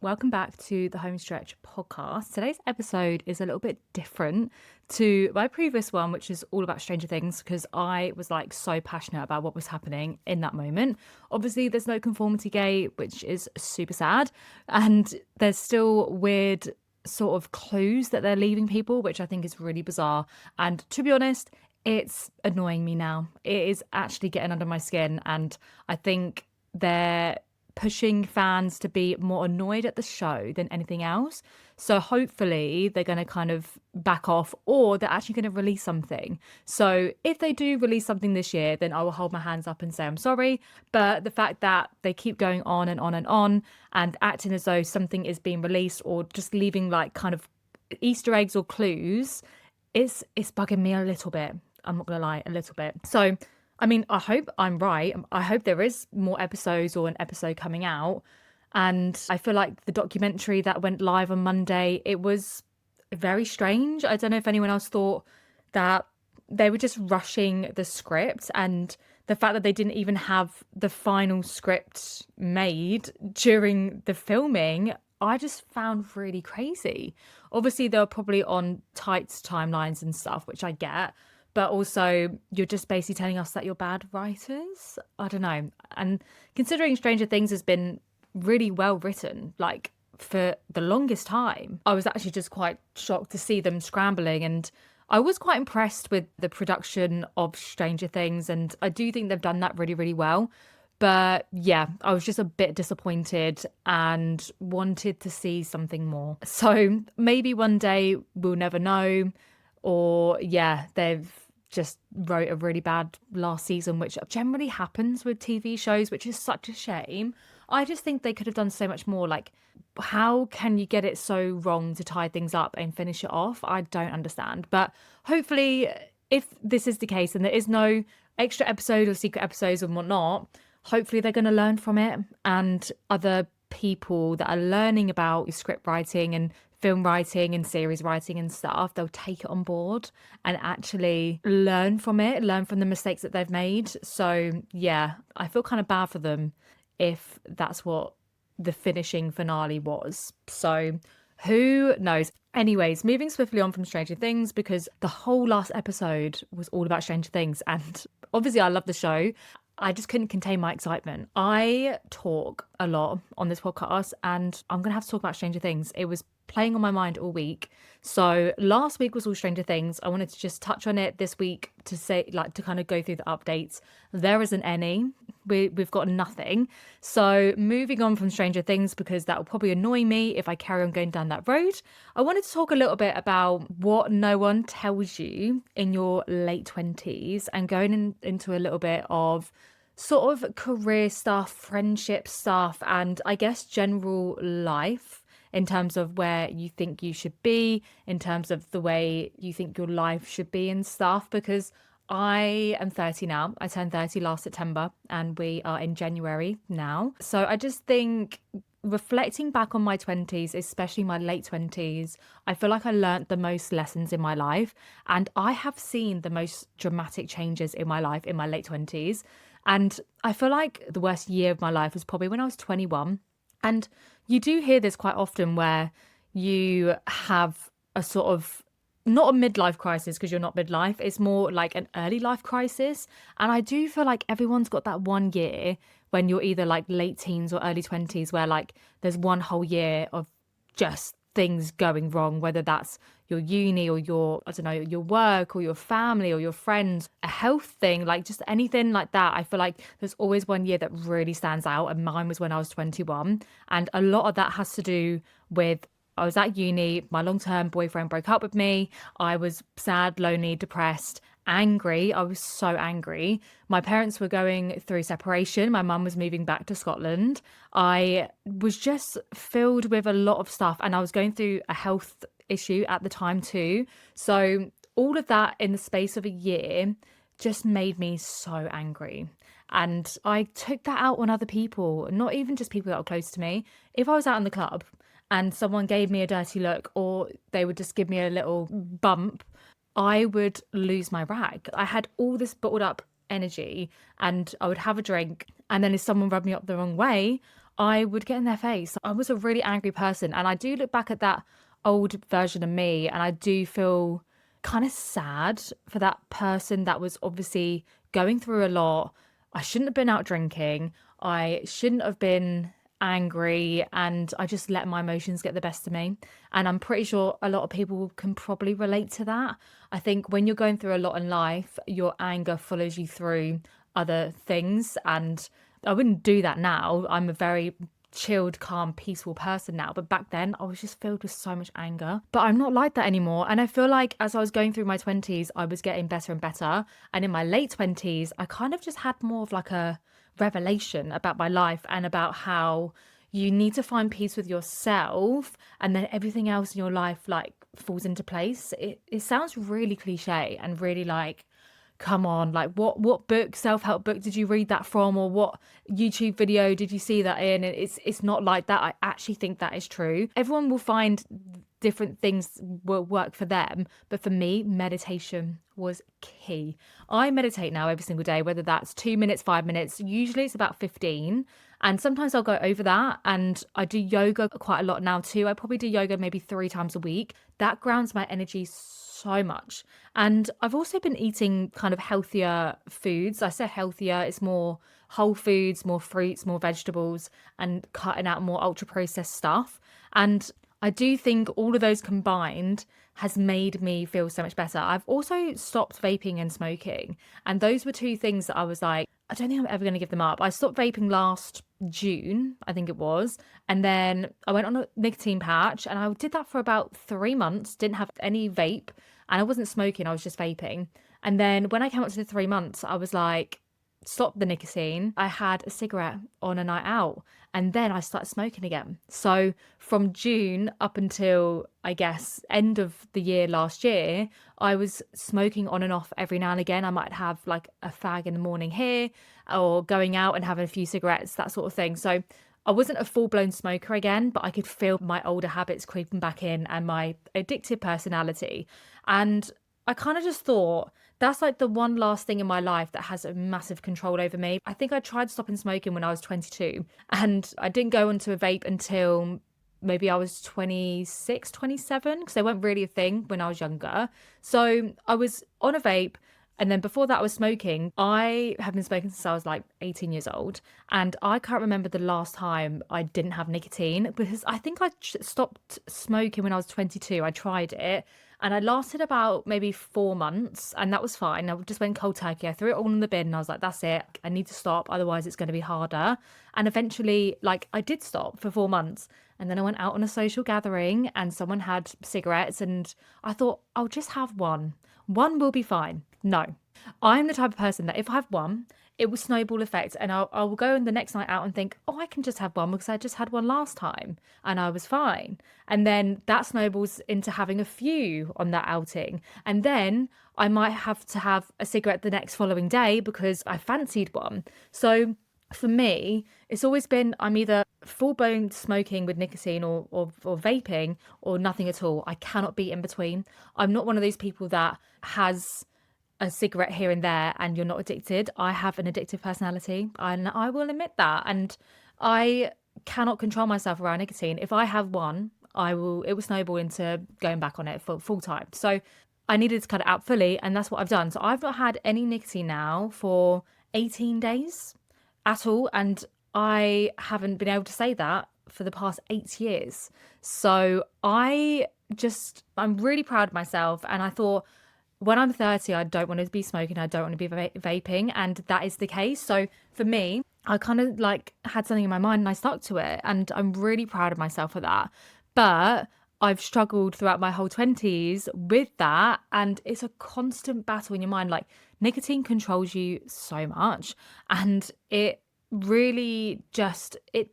welcome back to the Home Stretch podcast. Today's episode is a little bit different to my previous one, which is all about Stranger Things, because I was like so passionate about what was happening in that moment. Obviously, there's no conformity gate, which is super sad, and there's still weird sort of clues that they're leaving people, which I think is really bizarre. And to be honest, it's annoying me now. It is actually getting under my skin, and I think they're pushing fans to be more annoyed at the show than anything else. So hopefully they're going to kind of back off, or they're actually going to release something. So if they do release something this year, then I will hold my hands up and say I'm sorry. But the fact that they keep going on and on and on and acting as though something is being released or just leaving like kind of Easter eggs or clues, it's bugging me a little bit. I'm not going to lie, a little bit. So I mean, I hope I'm right. I hope there is more episodes or an episode coming out. And I feel like the documentary that went live on Monday, it was very strange. I don't know if anyone else thought that they were just rushing the script, and the fact that they didn't even have the final script made during the filming, I just found really crazy. Obviously, they were probably on tight timelines and stuff, which I get. But also, you're just basically telling us that you're bad writers. I don't know. And considering Stranger Things has been really well written, like for the longest time, I was actually just quite shocked to see them scrambling. And I was quite impressed with the production of Stranger Things. And I do think they've done that really, really well. But yeah, I was just a bit disappointed and wanted to see something more. So maybe one day we'll never know. Or yeah, they've just wrote a really bad last season, which generally happens with TV shows, which is such a shame. I just think they could have done so much more. Like, how can you get it so wrong to tie things up and finish it off? I don't understand. But hopefully, if this is the case and there is no extra episode or secret episodes and whatnot, hopefully they're going to learn from it, and other people that are learning about script writing and film writing and series writing and stuff, they'll take it on board and actually learn from it, learn from the mistakes that they've made. So yeah, I feel kind of bad for them if that's what the finishing finale was. So who knows? Anyways, moving swiftly on from Stranger Things, because the whole last episode was all about Stranger Things, and obviously I love the show. I just couldn't contain my excitement. I talk a lot on this podcast, and I'm going to have to talk about Stranger Things. It was playing on my mind all week. So last week was all Stranger Things. I wanted to just touch on it this week to say, like, to kind of go through the updates. There isn't any. We've got nothing. So moving on from Stranger Things, because that will probably annoy me if I carry on going down that road, I wanted to talk a little bit about what no one tells you in your late 20s, and going into a little bit of sort of career stuff, friendship stuff, and I guess general life in terms of where you think you should be, in terms of the way you think your life should be and stuff. Because I am 30 now. I turned 30 last September, and we are in January now. So I just think, reflecting back on my 20s, especially my late 20s, I feel like I learnt the most lessons in my life, and I have seen the most dramatic changes in my life in my late 20s. And I feel like the worst year of my life was probably when I was 21. And you do hear this quite often, where you have a sort of, not a midlife crisis, because you're not midlife, it's more like an early life crisis. And I do feel like everyone's got that one year when you're either like late teens or early 20s, where like there's one whole year of just things going wrong, whether that's your uni or your, I don't know, your work or your family or your friends, a health thing, like just anything like that. I feel like there's always one year that really stands out, and mine was when I was 21. And a lot of that has to do with, I was at uni, my long-term boyfriend broke up with me, I was sad, lonely, depressed, angry. I was so angry. My parents were going through separation. My mum was moving back to Scotland. I was just filled with a lot of stuff, and I was going through a health issue at the time too. So all of that in the space of a year just made me so angry. And I took that out on other people, not even just people that are close to me. If I was out in the club and someone gave me a dirty look, or they would just give me a little bump, I would lose my rag. I had all this bottled up energy, and I would have a drink, and then if someone rubbed me up the wrong way, I would get in their face. I was a really angry person. And I do look back at that old version of me and I do feel kind of sad for that person that was obviously going through a lot. I shouldn't have been out drinking. I shouldn't have been angry and I just let my emotions get the best of me. And I'm pretty sure a lot of people can probably relate to that. I think when you're going through a lot in life, your anger follows you through other things. And I wouldn't do that now. I'm a very chilled, calm, peaceful person now. But back then, I was just filled with so much anger. But I'm not like that anymore. And I feel like as I was going through my 20s, I was getting better and better. And in my late 20s, I kind of just had more of like a revelation about my life and about how you need to find peace with yourself and then everything else in your life like falls into place. It sounds really cliche and really like, come on, like what book, self-help book did you read that from, or what YouTube video did you see that in? And it's not like that. I actually think that is true. Everyone will find different things will work for them, but for me, meditation was key. I meditate now every single day, whether that's 2 minutes, 5 minutes. Usually it's about 15, and sometimes I'll go over that. And I do yoga quite a lot now too. I probably do yoga maybe 3 times a week. That grounds my energy so much. And I've also been eating kind of healthier foods. I say healthier, it's more whole foods, more fruits, more vegetables, and cutting out more ultra processed stuff. And I do think all of those combined has made me feel so much better. I've also stopped vaping and smoking. And those were 2 things that I was like, I don't think I'm ever going to give them up. I stopped vaping last June, I think it was. And then I went on a nicotine patch and I did that for about 3 months, didn't have any vape. And I wasn't smoking, I was just vaping. And then when I came up to the 3 months, I was like, stop the nicotine. I had a cigarette on a night out and then I started smoking again. So from June up until, I guess, end of the year last year, I was smoking on and off every now and again. I might have like a fag in the morning here or going out and having a few cigarettes, that sort of thing. So I wasn't a full-blown smoker again, but I could feel my older habits creeping back in and my addictive personality. And I kind of just thought that's like the one last thing in my life that has a massive control over me. I think I tried stopping smoking when I was 22 and I didn't go onto a vape until maybe I was 26, 27 because they weren't really a thing when I was younger. So I was on a vape. And then before that, I was smoking. I have been smoking since I was like 18 years old. And I can't remember the last time I didn't have nicotine because I think I stopped smoking when I was 22. I tried it and I lasted about maybe 4 months and that was fine. I just went cold turkey. I threw it all in the bin and I was like, that's it. I need to stop. Otherwise, it's going to be harder. And eventually, like I did stop for 4 months. And then I went out on a social gathering and someone had cigarettes and I thought, I'll just have one. One will be fine. No, I'm the type of person that if I have one, it will snowball effect and I will go in the next night out and think, oh, I can just have one because I just had one last time and I was fine. And then that snowballs into having a few on that outing. And then I might have to have a cigarette the next following day because I fancied one. So for me, it's always been I'm either full-blown smoking with nicotine or vaping or nothing at all. I cannot be in between. I'm not one of those people that has a cigarette here and there and you're not addicted. I have an addictive personality and I will admit that. And I cannot control myself around nicotine. If I have one, it will snowball into going back on it for full time. So I needed to cut it out fully and that's what I've done. So I've not had any nicotine now for 18 days at all. And I haven't been able to say that for the past 8 years. So I'm really proud of myself. And I thought, when I'm 30, I don't want to be smoking. I don't want to be vaping. And that is the case. So for me, I kind of like had something in my mind and I stuck to it. And I'm really proud of myself for that. But I've struggled throughout my whole 20s with that. And it's a constant battle in your mind. Like nicotine controls you so much. And it really just, it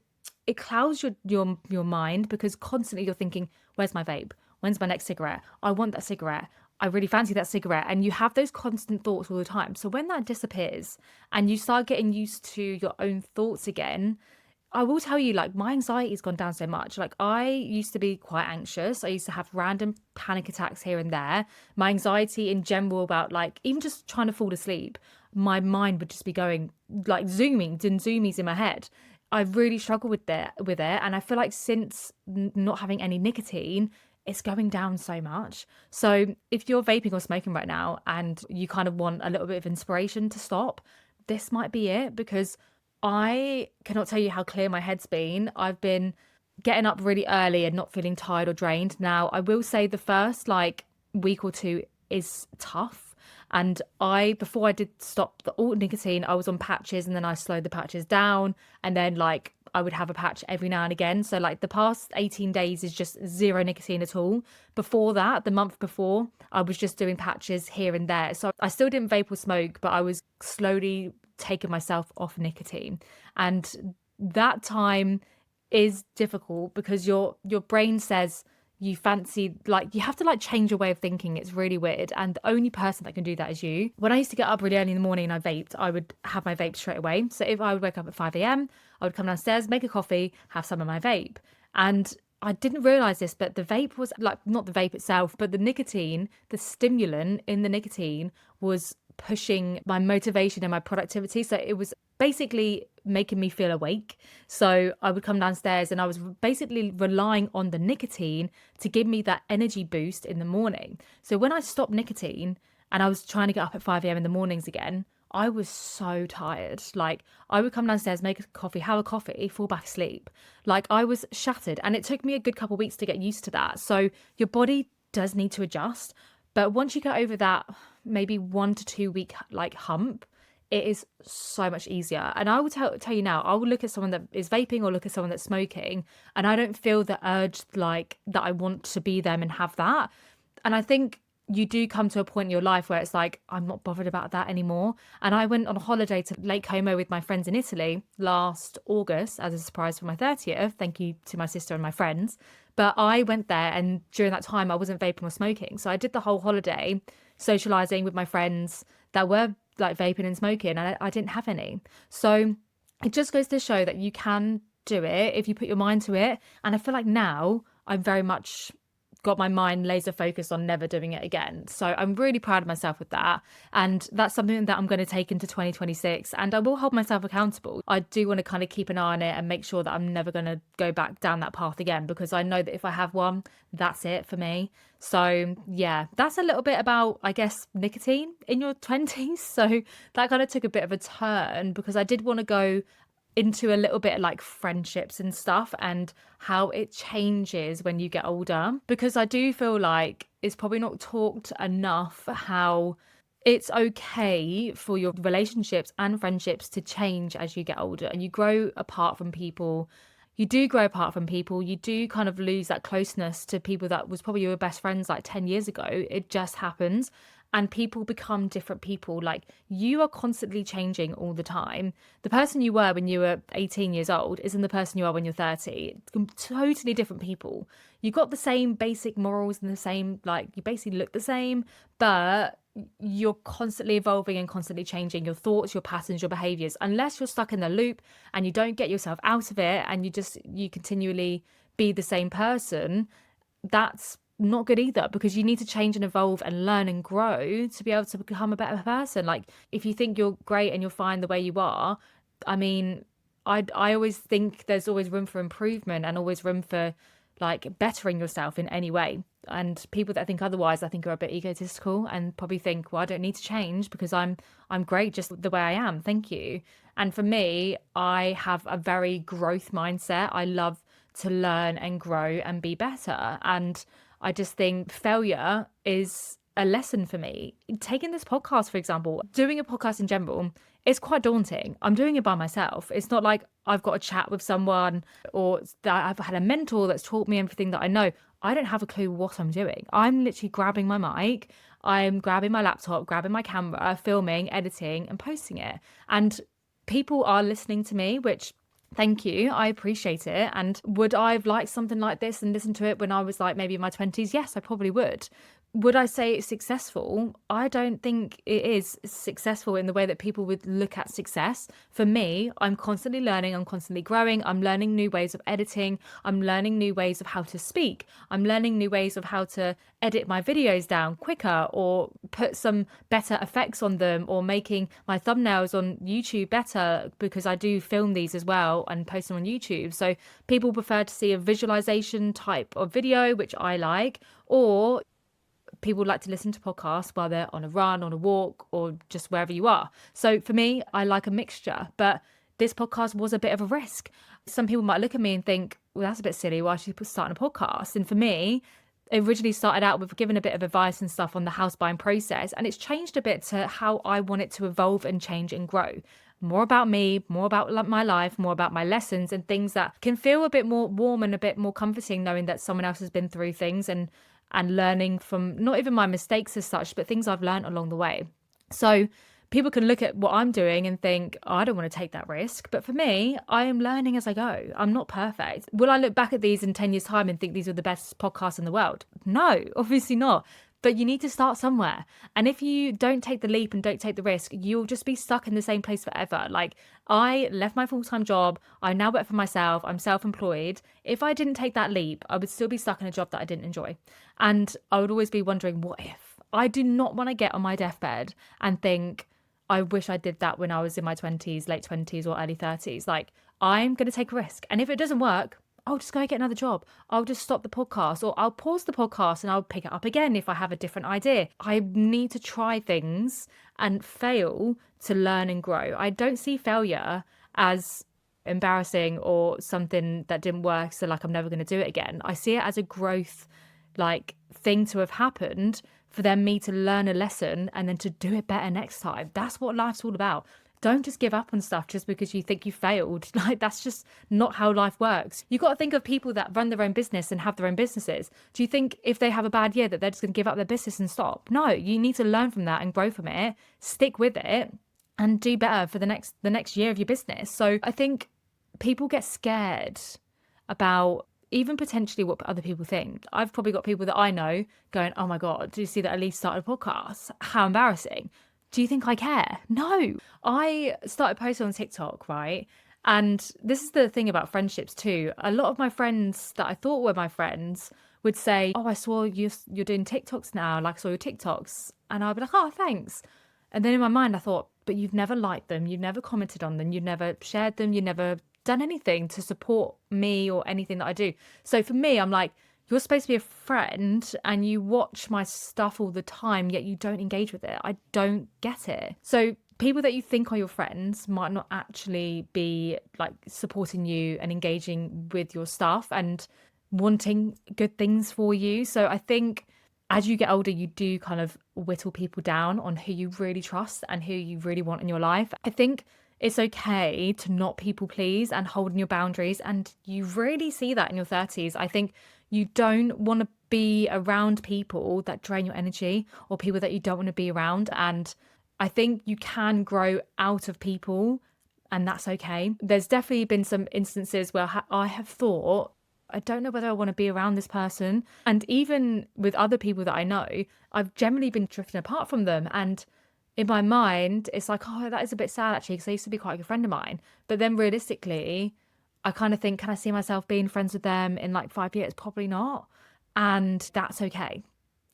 clouds your mind because constantly you're thinking, where's my vape? When's my next cigarette? I want that cigarette. I really fancy that cigarette. And you have those constant thoughts all the time. So when that disappears and you start getting used to your own thoughts again, I will tell you, like, my anxiety's gone down so much. Like, I used to be quite anxious. I used to have random panic attacks here and there. My anxiety in general about, like, even just trying to fall asleep, my mind would just be going, like, doing zoomies in my head. I really struggle with it, and I feel like since not having any nicotine, it's going down so much. So if you're vaping or smoking right now and you kind of want a little bit of inspiration to stop, this might be it, because I cannot tell you how clear my head's been. I've been getting up really early and not feeling tired or drained. Now, I will say the first like week or two is tough. And before I did stop all nicotine, I was on patches, and then I slowed the patches down. And then like I would have a patch every now and again. So like the past 18 days is just zero nicotine at all. Before that, the month before, I was just doing patches here and there. So I still didn't vape or smoke, but I was slowly taking myself off nicotine. And that time is difficult because your brain says you fancy, like, you have to like change your way of thinking. It's really weird, and the only person that can do that is you. When I used to get up really early in the morning and I vaped, I would have my vape straight away. So if I would wake up at 5 a.m., I would come downstairs, make a coffee, have some of my vape. And I didn't realize this, but the vape was like, not the vape itself, but the nicotine, the stimulant in the nicotine was pushing my motivation and my productivity. So it was basically making me feel awake. So I would come downstairs and I was basically relying on the nicotine to give me that energy boost in the morning. So when I stopped nicotine and I was trying to get up at 5 a.m. in the mornings again, I was so tired. Like, I would come downstairs, make a coffee, have a coffee, fall back asleep. Like, I was shattered, and it took me a good couple of weeks to get used to that. So your body does need to adjust. But once you get over that maybe 1 to 2 week like hump, it is so much easier. And I will tell you now, I will look at someone that is vaping or look at someone that's smoking, and I don't feel the urge like that I want to be them and have that. And I think you do come to a point in your life where it's like, I'm not bothered about that anymore. And I went on a holiday to Lake Como with my friends in Italy last August as a surprise for my 30th. Thank you to my sister and my friends. But I went there, and during that time I wasn't vaping or smoking. So I did the whole holiday socializing with my friends that were like vaping and smoking, and I didn't have any. So it just goes to show that you can do it if you put your mind to it. And I feel like now I'm very much got my mind laser focused on never doing it again. So I'm really proud of myself with that. And that's something that I'm going to take into 2026, and I will hold myself accountable. I do want to kind of keep an eye on it and make sure that I'm never going to go back down that path again, because I know that if I have one, that's it for me. So yeah, that's a little bit about, I guess, nicotine in your 20s. So that kind of took a bit of a turn because I did want to go into a little bit like friendships and stuff and how it changes when you get older, because I do feel like it's probably not talked enough how it's okay for your relationships and friendships to change as you get older and you grow apart from people. You do grow apart from people. You do kind of lose that closeness to people that was probably your best friends like 10 years ago. It just happens. And people become different people. Like, you are constantly changing all the time. The person you were when you were 18 years old isn't the person you are when you're 30. Totally different people. You got the same basic morals and the same, like, you basically look the same, but you're constantly evolving and constantly changing your thoughts, your patterns, your behaviors. Unless you're stuck in the loop and you don't get yourself out of it and you continually be the same person, that's not good either, because you need to change and evolve and learn and grow to be able to become a better person. Like, if you think you're great and you're fine the way you are, I mean, I always think there's always room for improvement and always room for like bettering yourself in any way. And people that think otherwise, I think, are a bit egotistical and probably think, well, I don't need to change because I'm great just the way I am. Thank you. And for me, I have a very growth mindset. I love to learn and grow and be better. And I just think failure is a lesson for me. Taking this podcast, for example, doing a podcast in general, it's quite daunting. I'm doing it by myself. It's not like I've got a chat with someone or that I've had a mentor that's taught me everything that I know. I don't have a clue what I'm doing. I'm literally grabbing my mic, I'm grabbing my laptop, grabbing my camera, filming, editing, and posting it. And people are listening to me, which, thank you. I appreciate it. And would I have liked something like this and listened to it when I was like maybe in my 20s? Yes, I probably would. Would I say it's successful? I don't think it is successful in the way that people would look at success. For me, I'm constantly learning, I'm constantly growing, I'm learning new ways of editing, I'm learning new ways of how to speak, I'm learning new ways of how to edit my videos down quicker or put some better effects on them, or making my thumbnails on YouTube better, because I do film these as well and post them on YouTube. So people prefer to see a visualization type of video, which I like, or people like to listen to podcasts while they're on a run, on a walk, or just wherever you are. So for me, I like a mixture, but this podcast was a bit of a risk. Some people might look at me and think, well, that's a bit silly. Why should you start a podcast? And for me, it originally started out with giving a bit of advice and stuff on the house buying process, and it's changed a bit to how I want it to evolve and change and grow. More about me, more about my life, more about my lessons, and things that can feel a bit more warm and a bit more comforting, knowing that someone else has been through things, and learning from not even my mistakes as such, but things I've learned along the way. So people can look at what I'm doing and think, oh, I don't want to take that risk. But for me, I am learning as I go. I'm not perfect. Will I look back at these in 10 years' time and think these are the best podcasts in the world? No, obviously not. But you need to start somewhere. And if you don't take the leap and don't take the risk, you'll just be stuck in the same place forever. Like, I left my full-time job. I now work for myself. I'm self-employed. If I didn't take that leap, I would still be stuck in a job that I didn't enjoy. And I would always be wondering, what if? I do not want to get on my deathbed and think, I wish I did that when I was in my 20s, late 20s or early 30s. Like, I'm going to take a risk. And if it doesn't work, I'll just go get another job. I'll just stop the podcast, or I'll pause the podcast and I'll pick it up again if I have a different idea. I need to try things and fail to learn and grow. I don't see failure as embarrassing or something that didn't work, so like I'm never going to do it again. I see it as a growth like thing to have happened for me to learn a lesson and then to do it better next time. That's what life's all about. Don't just give up on stuff just because you think you failed. Like, that's just not how life works. You've got to think of people that run their own business and have their own businesses. Do you think if they have a bad year that they're just going to give up their business and stop? No, you need to learn from that and grow from it, stick with it, and do better for the next year of your business. So I think people get scared about even potentially what other people think. I've probably got people that I know going, oh my God, do you see that Elise started a podcast? How embarrassing. Do you think I care? No. I started posting on TikTok, right? And this is the thing about friendships too. A lot of my friends that I thought were my friends would say, oh, I saw you're doing TikToks now. Like, I saw your TikToks. And I'd be like, oh, thanks. And then in my mind, I thought, but you've never liked them. You've never commented on them. You've never shared them. You've never done anything to support me or anything that I do. So for me, I'm like, you're supposed to be a friend and you watch my stuff all the time, yet you don't engage with it. I don't get it. So people that you think are your friends might not actually be like supporting you and engaging with your stuff and wanting good things for you. So I think as you get older, you do kind of whittle people down on who you really trust and who you really want in your life. I think it's okay to not people please and hold in your boundaries. And you really see that in your 30s. I think you don't want to be around people that drain your energy or people that you don't want to be around. And I think you can grow out of people, and that's okay. There's definitely been some instances where I have thought, I don't know whether I want to be around this person. And even with other people that I know, I've generally been drifting apart from them. And in my mind, it's like, oh, that is a bit sad actually, because they used to be quite a good friend of mine. But then realistically, I kind of think, can I see myself being friends with them in like 5 years? Probably not. And that's okay.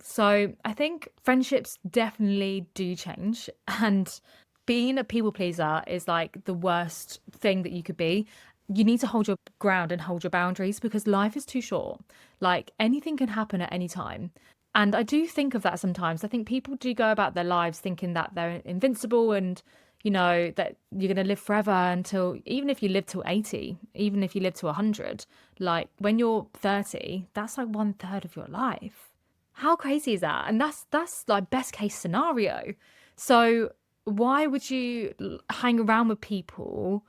So I think friendships definitely do change. And being a people pleaser is like the worst thing that you could be. You need to hold your ground and hold your boundaries, because life is too short. Like, anything can happen at any time. And I do think of that sometimes. I think people do go about their lives thinking that they're invincible and, you know, that you're going to live forever until, even if you live till 80, even if you live to 100, like when you're 30, that's like 1/3 of your life. How crazy is that? And that's like best case scenario. So why would you hang around with people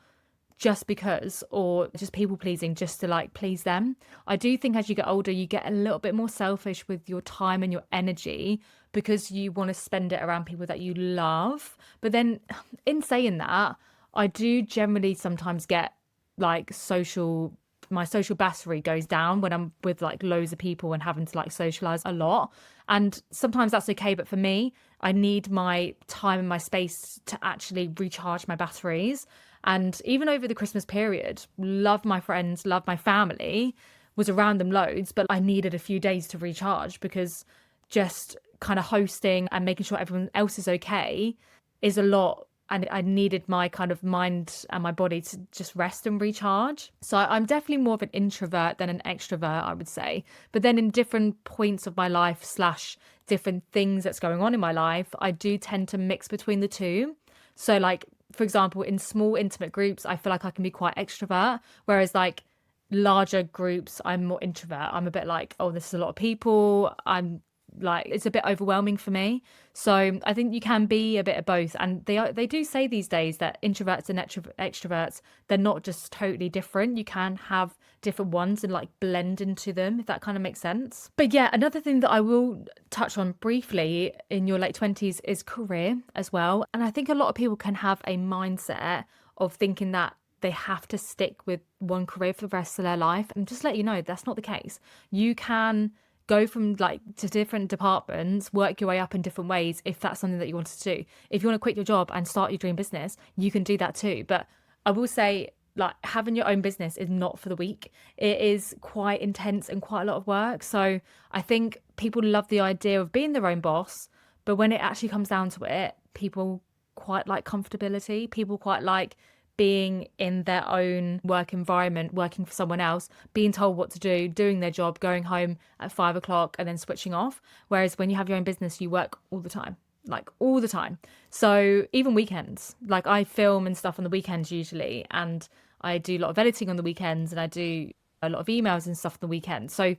just because, or just people pleasing just to like please them? I do think as you get older, you get a little bit more selfish with your time and your energy because you want to spend it around people that you love. But then in saying that, I do generally sometimes get like social my social battery goes down when I'm with like loads of people and having to like socialize a lot. And sometimes that's okay. But for me, I need my time and my space to actually recharge my batteries. And even over the Christmas period, love my friends, love my family, was around them loads, but I needed a few days to recharge because just kind of hosting and making sure everyone else is okay is a lot. And I needed my kind of mind and my body to just rest and recharge. So I'm definitely more of an introvert than an extrovert, I would say. But then in different points of my life slash different things that's going on in my life, I do tend to mix between the two. So like, for example, in small intimate groups, I feel like I can be quite extrovert. Whereas like larger groups, I'm more introvert. I'm a bit like, oh, this is a lot of people. I'm like, it's a bit overwhelming for me. So I think you can be a bit of both. And they do say these days that introverts and extroverts, they're not just totally different. You can have different ones and like blend into them, if that kind of makes sense. But yeah, another thing that I will touch on briefly in your late 20s is career as well. And I think a lot of people can have a mindset of thinking that they have to stick with one career for the rest of their life. And just let you know, that's not the case. You can go from like to different departments, work your way up in different ways if that's something that you wanted to do. If you want to quit your job and start your dream business, you can do that too. But I will say, like, having your own business is not for the weak. It is quite intense and quite a lot of work. So I think people love the idea of being their own boss, but when it actually comes down to it, people quite like comfortability. People quite like being in their own work environment, working for someone else, being told what to do, doing their job, going home at 5 o'clock and then switching off. Whereas when you have your own business, you work all the time, like all the time. So even weekends, like I film and stuff on the weekends usually, and I do a lot of editing on the weekends, and I do a lot of emails and stuff on the weekends. So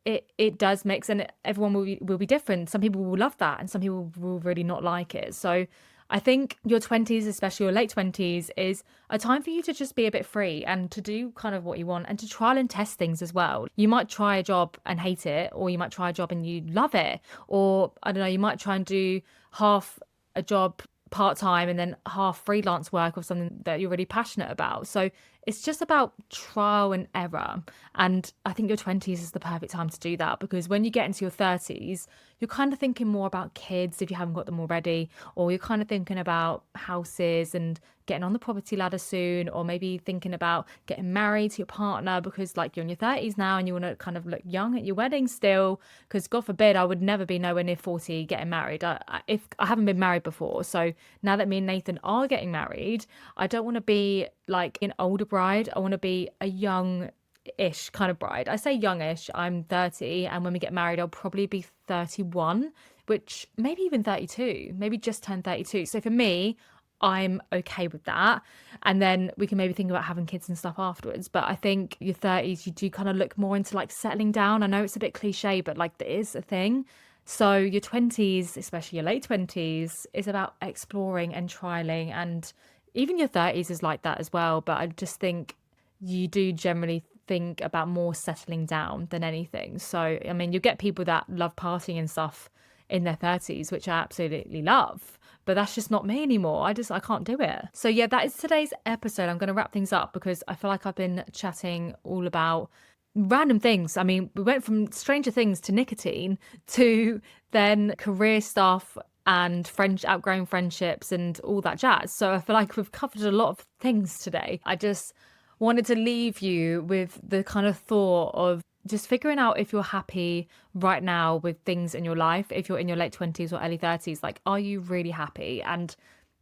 it does mix, and everyone will be different. Some people will love that and some people will really not like it. So I think your 20s, especially your late 20s, is a time for you to just be a bit free and to do kind of what you want and to trial and test things as well. You might try a job and hate it, or you might try a job and you love it. Or I don't know, you might try and do half a job part-time and then half freelance work of something that you're really passionate about. So it's just about trial and error. And I think your 20s is the perfect time to do that, because when you get into your 30s, you're kind of thinking more about kids if you haven't got them already, or you're kind of thinking about houses and getting on the property ladder soon, or maybe thinking about getting married to your partner because like you're in your 30s now and you want to kind of look young at your wedding still, because God forbid I would never be nowhere near 40 getting married. If I haven't been married before, so now that me and Nathan are getting married, I don't want to be like an older bride. I want to be a young-ish kind of bride. I say youngish, I'm 30, and when we get married I'll probably be 31, which maybe even 32, maybe just turned 32. So for me, I'm okay with that. And then we can maybe think about having kids and stuff afterwards. But I think your 30s, you do kind of look more into like settling down. I know it's a bit cliche, but like there is a thing. So your 20s, especially your late 20s, is about exploring and trialing. And even your 30s is like that as well. But I just think you do generally think about more settling down than anything. So, I mean, you get people that love partying and stuff in their 30s, which I absolutely love, but that's just not me anymore. I can't do it. So yeah, that is today's episode. I'm going to wrap things up because I feel like I've been chatting all about random things. I mean, we went from Stranger Things to nicotine to then career stuff and outgrowing friendships and all that jazz. So I feel like we've covered a lot of things today. I just wanted to leave you with the kind of thought of just figuring out if you're happy right now with things in your life. If you're in your late 20s or early 30s, like, are you really happy? And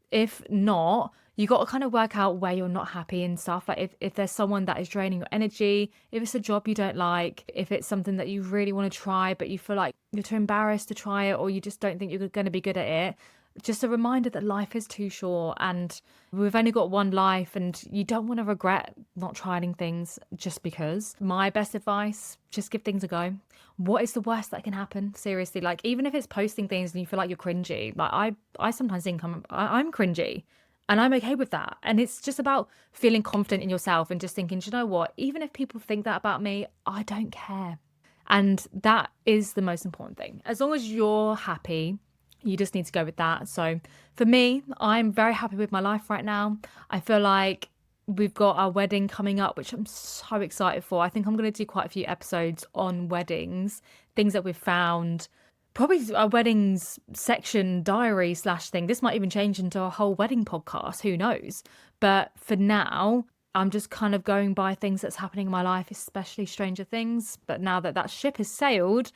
if not, you got to kind of work out where you're not happy and stuff. Like if there's someone that is draining your energy, if it's a job you don't like, if it's something that you really want to try, but you feel like you're too embarrassed to try it, or you just don't think you're going to be good at it, just a reminder that life is too short and we've only got one life, and you don't want to regret not trying things just because. My best advice, just give things a go. What is the worst that can happen? Seriously, like even if it's posting things and you feel like you're cringy, like I sometimes think I'm cringy. And I'm okay with that. And it's just about feeling confident in yourself and just thinking, do you know what? Even if people think that about me, I don't care. And that is the most important thing. As long as you're happy, you just need to go with that. So for me, I'm very happy with my life right now. I feel like We've got our wedding coming up, which I'm so excited for. I think I'm going to do quite a few episodes on weddings, things that we've found. Probably a weddings section diary slash thing. This might even change into a whole wedding podcast. Who knows? But for now, I'm just kind of going by things that's happening in my life, especially Stranger Things. But now that that ship has sailed,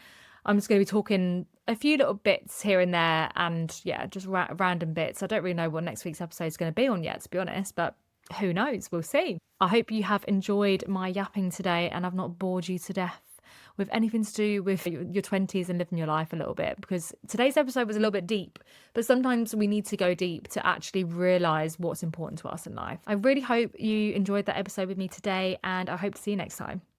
I'm just going to be talking a few little bits here and there and yeah, just random bits. I don't really know what next week's episode is going to be on yet, to be honest, but who knows? We'll see. I hope you have enjoyed my yapping today and I've not bored you to death with anything to do with your 20s and living your life a little bit, because today's episode was a little bit deep, but sometimes we need to go deep to actually realize what's important to us in life. I really hope you enjoyed that episode with me today, and I hope to see you next time.